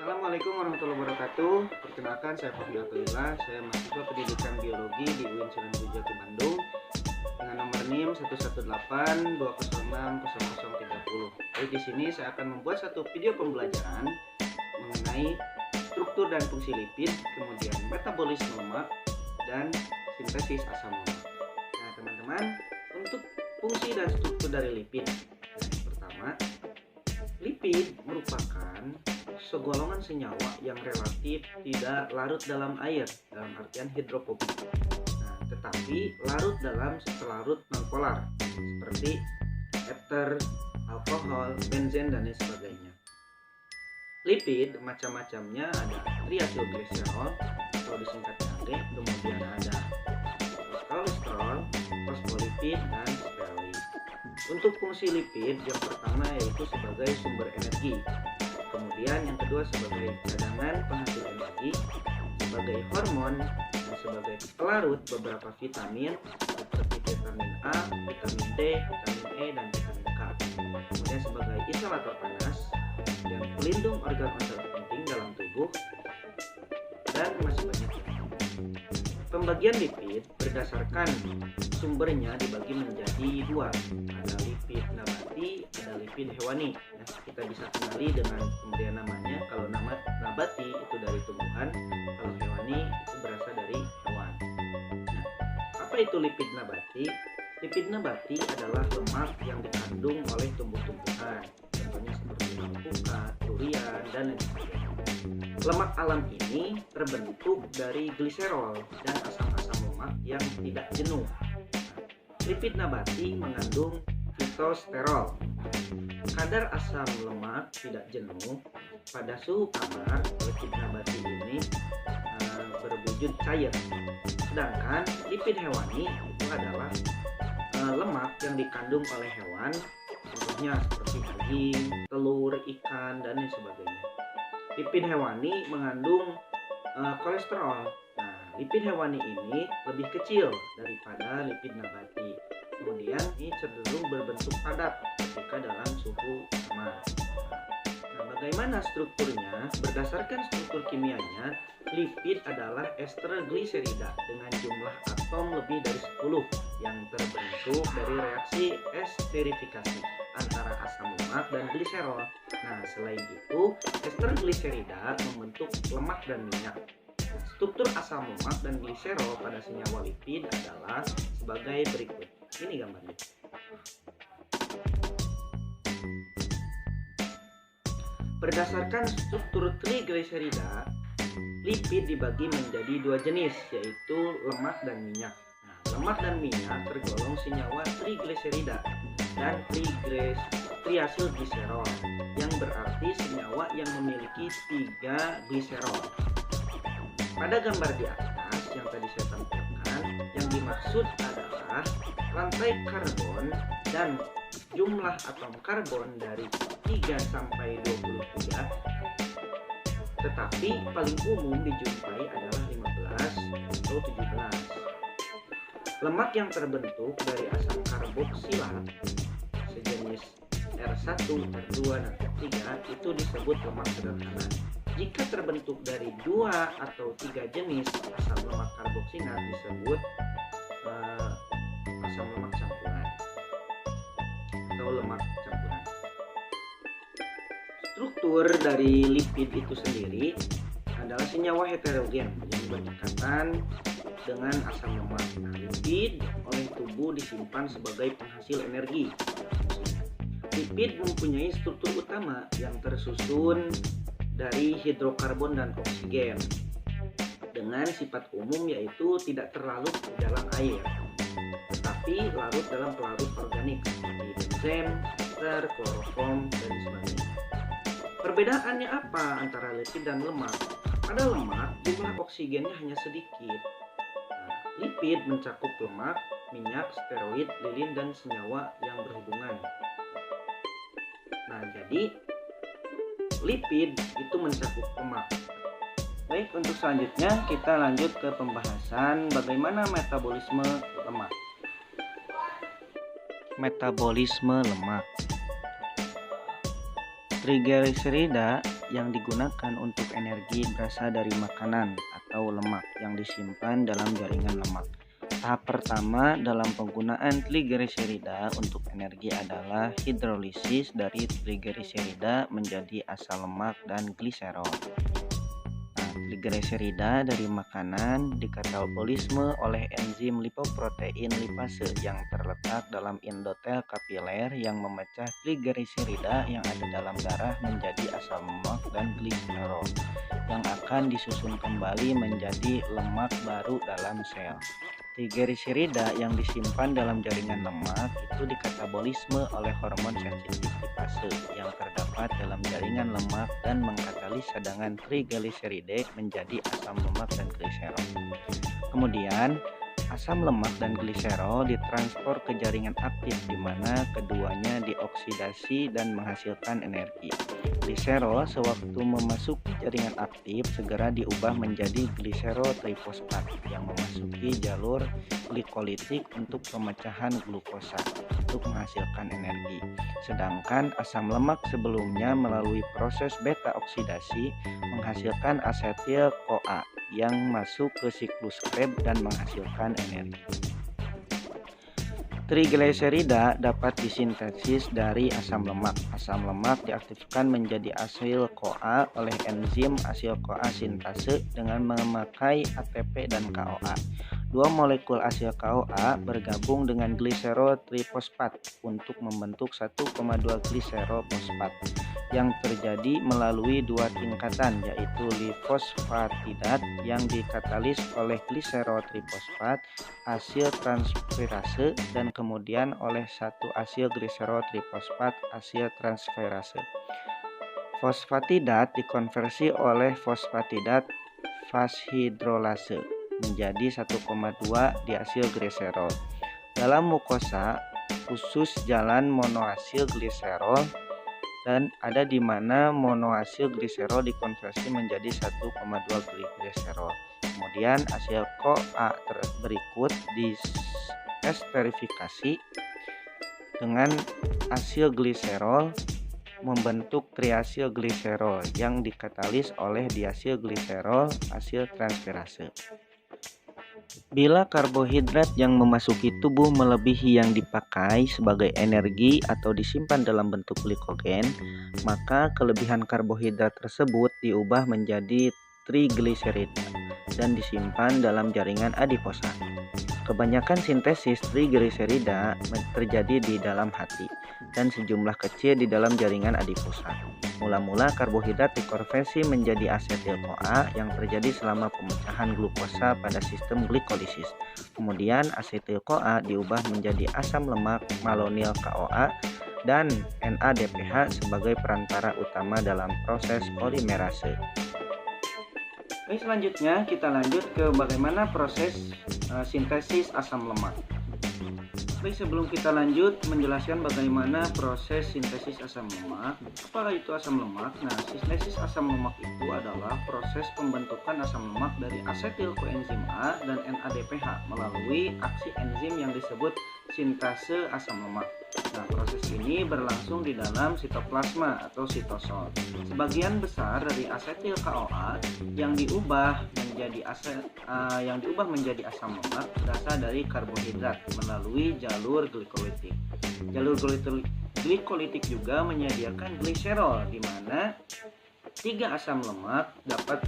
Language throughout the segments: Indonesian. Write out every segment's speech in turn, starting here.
Assalamualaikum warahmatullahi wabarakatuh. Perkenalkan, saya Fahmi Atulillah. Saya mahasiswa pendidikan biologi di UIN Sunan Jati Bandung dengan nomor NIM 118-206-0030. Jadi di sini saya akan membuat satu video pembelajaran mengenai struktur dan fungsi lipid, kemudian metabolisme lemak dan sintesis asam lemak. Nah, teman-teman, untuk fungsi dan struktur dari lipid. Yang pertama, lipid merupakan segolongan senyawa yang relatif tidak larut dalam air, dalam artian hidrofobik. Nah, tetapi larut dalam selarut nonpolar seperti ether, alkohol, benzen dan lain sebagainya. Lipid macam-macamnya ada triacylglycerol atau disingkatnya AG, kemudian ada kolesterol, fosfolipid dan steroid. Untuk fungsi lipid yang pertama yaitu sebagai sumber energi. Kemudian yang kedua sebagai cadangan penghasil energi, sebagai hormon, dan sebagai pelarut beberapa vitamin seperti vitamin A, vitamin D, vitamin E, dan vitamin K. Kemudian sebagai isolator panas, dan pelindung organ-organ penting dalam tubuh, dan masih banyak lagi. Pembagian lipid berdasarkan sumbernya dibagi menjadi dua, ada lipid nabati, ada lipid hewani. Nah, kita bisa kenali dengan pemberian namanya. Kalau nama nabati itu dari tumbuhan, kalau hewani itu berasal dari hewan. Nah, apa itu lipid nabati? Lipid nabati adalah lemak yang dikandung oleh tumbuh-tumbuhan, contohnya seperti alpukat, durian, dan lain sebagainya. Lemak alam ini terbentuk dari gliserol dan asam-asam lemak yang tidak jenuh. Lipid nabati mengandung fitosterol. Kadar asam lemak tidak jenuh pada suhu kamar, lipid nabati ini berwujud cair. Sedangkan lipid hewani itu adalah lemak yang dikandung oleh hewan, contohnya seperti daging, telur, ikan, dan lain sebagainya. Lipid hewani mengandung kolesterol. Nah, lipid hewani ini lebih kecil daripada lipid nabati. Kemudian ini cenderung berbentuk padat ketika dalam suhu kamar. Nah, bagaimana strukturnya? Berdasarkan struktur kimianya, lipid adalah ester gliserida dengan jumlah atom lebih dari 10 yang terbentuk dari reaksi esterifikasi antara asam lemak dan gliserol. Nah, selain itu, ester gliserida membentuk lemak dan minyak. Struktur asam lemak dan gliserol pada senyawa lipid adalah sebagai berikut. Ini gambarnya. Berdasarkan struktur trigliserida, lipid dibagi menjadi dua jenis, yaitu lemak dan minyak. Nah, lemak dan minyak tergolong senyawa trigliserida dan triacylglycerol, yang berarti senyawa yang memiliki 3 gliserol. Pada gambar di atas yang tadi saya tampilkan, yang dimaksud adalah rantai karbon dan jumlah atom karbon dari 3 sampai 23, tetapi paling umum dijumpai adalah 15 atau 17. Lemak yang terbentuk dari asam karboksilat sejenis R1, R2, dan R3 itu disebut lemak sederhana. Jika terbentuk dari 2 atau 3 jenis asam lemak karboksilat disebut asam lemak campuran atau lemak campuran. Struktur dari lipid itu sendiri adalah senyawa heterogen yang berikatan dengan asam lemak. Nah, lipid oleh tubuh disimpan sebagai penghasil energi. Lipid mempunyai struktur utama yang tersusun dari hidrokarbon dan oksigen dengan sifat umum yaitu tidak terlarut di dalam air, tetapi larut dalam pelarut organik seperti benzen, ether, kloroform, dan sebagainya. Perbedaannya apa antara lipid dan lemak? Pada lemak, jumlah oksigennya hanya sedikit. Lipid mencakup lemak, minyak, steroid, lilin, dan senyawa yang berhubungan. Nah, jadi lipid itu mencakup lemak. Baik, untuk selanjutnya kita lanjut ke pembahasan bagaimana metabolisme lemak. Metabolisme lemak. Trigliserida yang digunakan untuk energi berasal dari makanan atau lemak yang disimpan dalam jaringan lemak. Tahap pertama dalam penggunaan trigliserida untuk energi adalah hidrolisis dari trigliserida menjadi asam lemak dan gliserol. Trigliserida dari makanan dikatabolisme oleh enzim lipoprotein lipase yang terletak dalam endotel kapiler yang memecah trigliserida yang ada dalam darah menjadi asam lemak dan gliserol yang akan disusun kembali menjadi lemak baru dalam sel. Trigliserida yang disimpan dalam jaringan lemak itu dikatabolisme oleh hormon sensitif lipase yang terdapat dalam jaringan lemak dan mengkatalis cadangan trigliserida menjadi asam lemak dan gliserol. Kemudian asam lemak dan gliserol ditransport ke jaringan aktif di mana keduanya dioksidasi dan menghasilkan energi. Gliserol sewaktu memasuki jaringan aktif segera diubah menjadi gliserol trifosfat yang memasuki jalur glikolitik untuk pemecahan glukosa untuk menghasilkan energi. Sedangkan asam lemak sebelumnya melalui proses beta oksidasi menghasilkan asetil CoA yang masuk ke siklus Krebs dan menghasilkan energi. Trigliserida dapat disintesis dari asam lemak. Asam lemak diaktifkan menjadi asil CoA oleh enzim asil CoA sintase dengan memakai ATP dan KOA. Dua molekul asil KOA bergabung dengan gliserol trifosfat untuk membentuk 1,2 gliserol fosfat yang terjadi melalui dua tingkatan, yaitu lifosfatidat yang dikatalis oleh gliserol trifosfat asil transferase dan kemudian oleh satu asil gliserol trifosfat asil transferase. Fosfatidat dikonversi oleh fosfatidat fashidrolase menjadi 1,2 diasil gliserol. Dalam mukosa khusus jalan monoasil gliserol dan ada di mana monoasil gliserol dikonversi menjadi 1,2 gliserol. Kemudian asil CoA berikut diesterifikasi dengan asil gliserol membentuk triasil gliserol yang dikatalis oleh diasil gliserol asil transferase. Bila karbohidrat yang memasuki tubuh melebihi yang dipakai sebagai energi atau disimpan dalam bentuk glikogen, maka kelebihan karbohidrat tersebut diubah menjadi trigliserida dan disimpan dalam jaringan adiposa. Kebanyakan sintesis trigliserida terjadi di dalam hati dan sejumlah kecil di dalam jaringan adiposa. Mula-mula karbohidrat dikonversi menjadi asetil CoA yang terjadi selama pemecahan glukosa pada sistem glikolisis. Kemudian asetil CoA diubah menjadi asam lemak malonyl KOA dan NADPH sebagai perantara utama dalam proses polimerase. Baik, selanjutnya kita lanjut ke bagaimana proses sintesis asam lemak. Baik, sebelum kita lanjut menjelaskan bagaimana proses sintesis asam lemak, apa itu asam lemak? Nah, sintesis asam lemak itu adalah proses pembentukan asam lemak dari asetil koenzim A dan NADPH melalui aksi enzim yang disebut sintase asam lemak. Nah, proses ini berlangsung di dalam sitoplasma atau sitosol. Sebagian besar dari asetil KOA yang diubah menjadi asam lemak berasal dari karbohidrat melalui jalur glikolitik. Jalur glikolitik juga menyediakan gliserol di mana 3 asam lemak dapat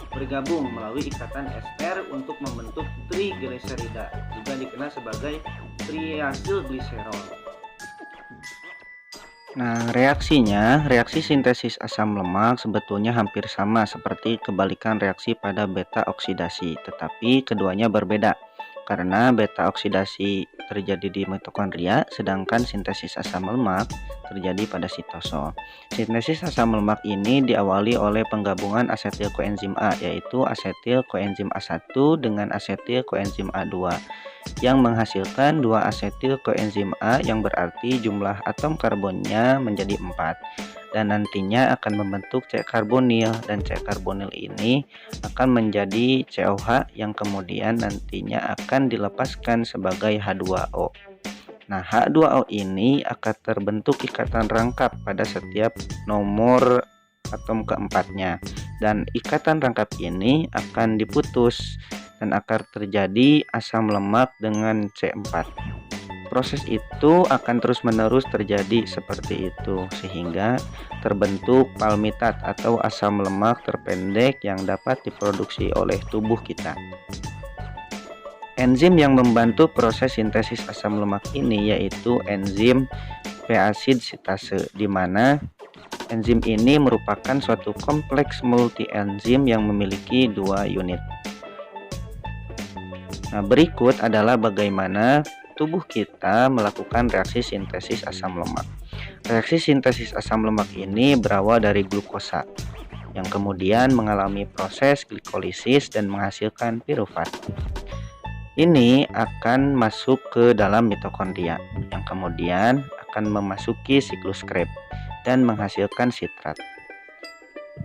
bergabung melalui ikatan ester untuk membentuk trigliserida, juga dikenal sebagai triasil gliserol. Nah, reaksi sintesis asam lemak sebetulnya hampir sama seperti kebalikan reaksi pada beta oksidasi, tetapi keduanya berbeda karena beta oksidasi terjadi di mitokondria, sedangkan sintesis asam lemak terjadi pada sitosol. Sintesis asam lemak ini diawali oleh penggabungan asetil koenzim A, yaitu asetil koenzim A1 dengan asetil koenzim A2 yang menghasilkan 2 asetil koenzim A yang berarti jumlah atom karbonnya menjadi 4 dan nantinya akan membentuk C karbonil, dan C karbonil ini akan menjadi COH yang kemudian nantinya akan dilepaskan sebagai H2O. Nah, H2O ini akan terbentuk ikatan rangkap pada setiap nomor atom keempatnya, dan ikatan rangkap ini akan diputus dan akan terjadi asam lemak dengan C4. Proses itu akan terus-menerus terjadi seperti itu sehingga terbentuk palmitat atau asam lemak terpendek yang dapat diproduksi oleh tubuh kita. Enzim yang membantu proses sintesis asam lemak ini yaitu enzim P-aksid sitase, di mana enzim ini merupakan suatu kompleks multi-enzim yang memiliki 2 unit. Nah, berikut adalah bagaimana tubuh kita melakukan reaksi sintesis asam lemak. Reaksi sintesis asam lemak ini berawal dari glukosa yang kemudian mengalami proses glikolisis dan menghasilkan pirufat. Ini akan masuk ke dalam mitokondria yang kemudian akan memasuki siklus Krebs dan menghasilkan sitrat.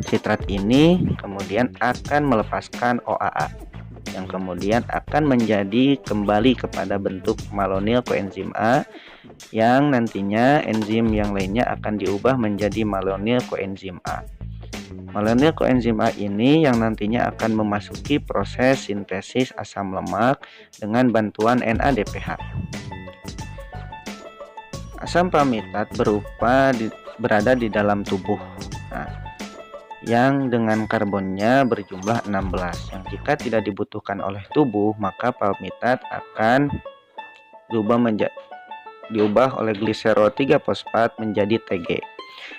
Sitrat ini kemudian akan melepaskan OAA yang kemudian akan menjadi kembali kepada bentuk malonyl koenzim A, yang nantinya enzim yang lainnya akan diubah menjadi malonyl koenzim A. Malonyl koenzim A ini yang nantinya akan memasuki proses sintesis asam lemak dengan bantuan NADPH. Asam palmitat berada di dalam tubuh. Nah, yang dengan karbonnya berjumlah 16, yang jika tidak dibutuhkan oleh tubuh maka palmitat akan diubah oleh glisero 3 fosfat menjadi Tg,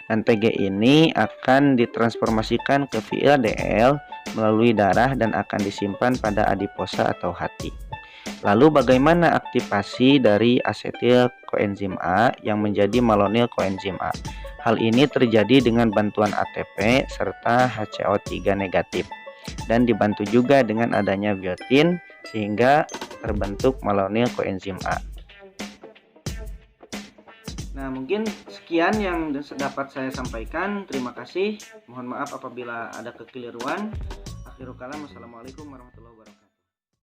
dan Tg ini akan ditransformasikan ke VLDL melalui darah dan akan disimpan pada adiposa atau hati. Lalu bagaimana aktivasi dari asetil koenzim A yang menjadi malonyl koenzim A? Hal ini terjadi dengan bantuan ATP serta HCO3 negatif dan dibantu juga dengan adanya biotin sehingga terbentuk malonyl koenzim A. Nah, mungkin sekian yang dapat saya sampaikan. Terima kasih. Mohon maaf apabila ada kekeliruan. Akhirul kalam. Wassalamualaikum warahmatullahi wabarakatuh.